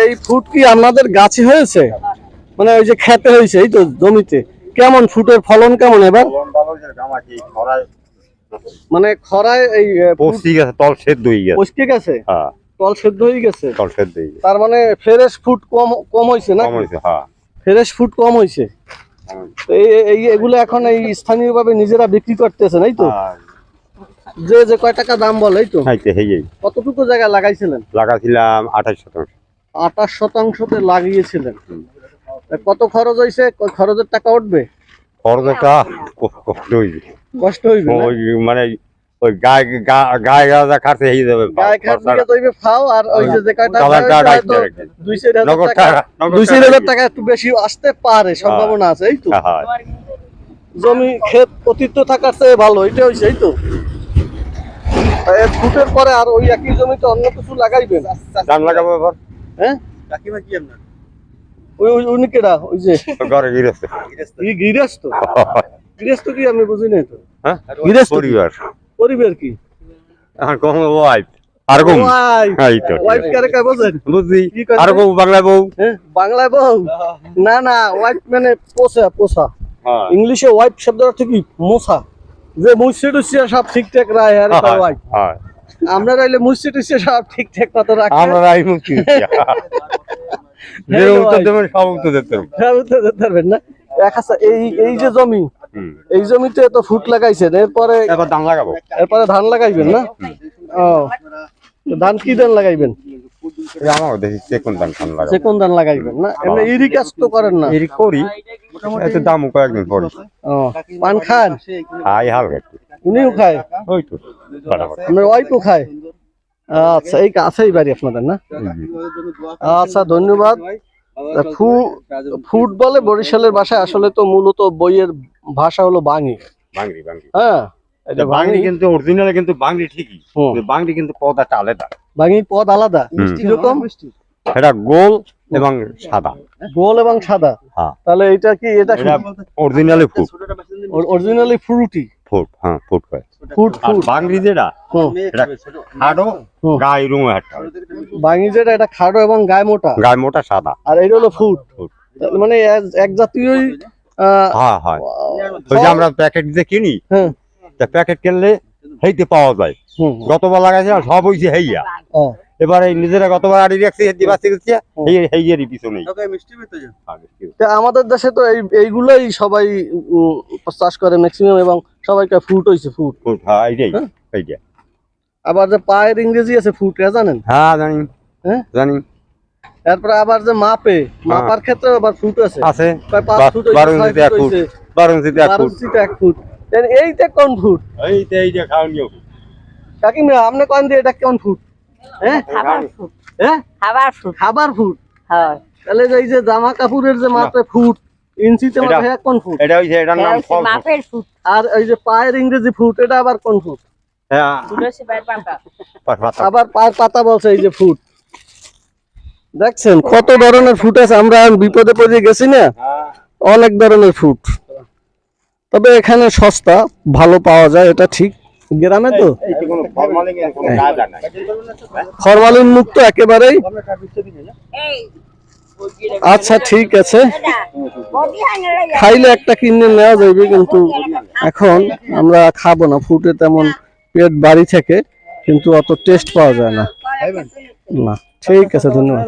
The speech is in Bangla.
এই ফুট কি আপনাদের গাছে হয়েছে, মানে ওই যে খেতে হয়েছে এই তো জমিতে? কেমন ফুটের ফলন কেমন এবার? মানে খরায় এই পচে গেছে, তল সেদ্ধ হয়ে গেছে। পচকে গেছে? হ্যাঁ, তল সেদ্ধ হয়ে গেছে। তল সেদ্ধ হয়ে গেছে। তার মানে ফ্রেশ ফুড কম হয়েছে না? কম হয়েছে, হ্যাঁ। ফ্রেশ ফুড কম হয়েছে। এগুলো এখন এই স্থানীয়ভাবে নিজেরা বিক্রি করতেছেন এই তো? যে কয় টাকা দাম বলে এই তো? কতটুকু জায়গা লাগাইছিলেন? লাগাছিলাম 28%। 28%তে লাগিয়েছিলেন। কত খরচ হয়েছে? খরচের টাকা উঠবে? খরচটা কষ্ট হইবে, কষ্ট হইবে না? মানে ওই গায়ে গায়ে খাতে হয়ে যাবে। গায়ে খাটলে তৈবে ফাও, আর ওই যে কয়টা 2-4 টাকা একটু বেশি আসতে পারে, সম্ভাবনা আছে এই তো? জমি ক্ষেত অতীত থাকার চেয়ে ভালো, এটা হইছে এই তো? ফুটের পরে আর ওই একই জমিতে অন্য কিছু লাগাইবেন? ধান লাগাবো এবার। হ্যাঁ, কাকিমা কি আপনার? উনি কেডা? ওই যে ঘরে গৃহস্থ। গৃহস্থ? গৃহস্থ কি আমি বুঝি নাই তো। হ্যাঁ, গৃহস্থ পরিবার। পরিবার কি? এখন কোন ওয়াইফ আর কোন ওয়াইফ কারে কয় বোঝেন? বুঝি। আর কোন বাংলা বউ। হ্যাঁ, বাংলা বউ না, ওয়াইফ মানে পোষা। ইংলিশে ওয়াইফ শব্দটা ঠিকই মোছা, যে মুছে টুছে সব ঠিকঠাক রায় আর ওয়াইফ। আমরা রাইলে মুছে টুছে সব ঠিকঠাক মতো রাখি। আমরা রাই মুছি যে উত্তর দেবেন সব উত্তর দিতে পারবেন না? এই যে জমি, এই জমিতে তো ফুট লাগাইছেন, এরপরে ধান লাগাইবেন না? ও, ধান কি ধান লাগাইবেন? কোন ধান লাগাইবেন না? এমনি ইরি কাজ তো করেন না? ইরি করি, এত দাম কয়েকদিন পরে। পান খান? খাই হালকা। উনিও খায়? ওই তো আপনার ওয়াইফও খায়? আচ্ছা, এই কাছেই বাড়ি আপনাদের না? আচ্ছা, ধন্যবাদ। ফুট বলে বরিশালের ভাষায়, আসলে তো মূলত বইয়ের ভাষা হলো বাংলি। হ্যাঁ, এটা বাংলি, কিন্তু অরিজিনাল কিন্তু বাংলি ঠিকই। বাংলি কিন্তু পদ একটা আলাদা। বাংলি পদ আলাদা কিরকম? এটা গোল এবং সাদা। গোল এবং সাদা? তাহলে এটা কি? এটা originally foot. Originally Frooti foot. হ্যাঁ, ফুট হয়। ফুট বাংলি যেটা এটা খাড়ো, গায়ে রঙ একটা। বাংলি যেটা এটা খাড়ো এবং গায়ে মোটা সাদা, আর এটা হলো ফুট। মানে এক জাতীয়ই। হ্যাঁ, ওই যে আমরা প্যাকেট দিয়ে কিনি, প্যাকেট কিনলে হেইতে পাওয়া যায়। গতবার লাগাইছে সব হইছে হেইয়া। এবারে নিজেরা গতবার আড়ি রাখছি, হেইয়েরই পিছনে। আমাদের দেশে তো এইগুলোই সবাই চাষ করে ম্যাক্সিমাম, এবং সবাইকে ফুট হইছে ফুট। হ্যাঁ, এইটাই। আবার যে পায়ের ইংরেজি আছে ফুট, জানেন? হ্যাঁ, জানি। তারপরে আবার যে মাপার ক্ষেত্রে আবার ফুট আছে। 12 ইঞ্চিতে 1 ফুট, 12 ইঞ্চিতে 1 ফুট। এইটা কোন ফুট? এইটা খাওয়ানিও ফুট। কাকিমা, আপনি কোন দিয়ে এটা কোন ফুট? খাবার ফুট। খাবার ফুট। তাহলে এই যে জামা কাপড়ের যে মাপে ফুট, ইঞ্চিতে মাপে কোন ফুট? এটার নাম মাপের ফুট। আর এই যে পায়ের ইংরেজি ফুট, এটা আবার কোন ফুট? আবার পায়ের পাতা বলছে এই যে ফুট। দেখছেন কত ধরনের ফুট আছে, আমরা বিপদে পড়ে গেছি না? অনেক ধরনের ফুট। তবে এখানে সস্তা, ভালো পাওয়া যায়, এটা ঠিক। গ্রামে তো ফরমালিন মুক্ত একেবারেই। আচ্ছা, ঠিক আছে, খাইলে একটা কিনে নেওয়া যাবে, কিন্তু এখন আমরা খাবো না। ফুটে তেমন পেট বাড়ি থেকে, কিন্তু অত টেস্ট পাওয়া যায় না। ঠিক আছে, ধন্যবাদ।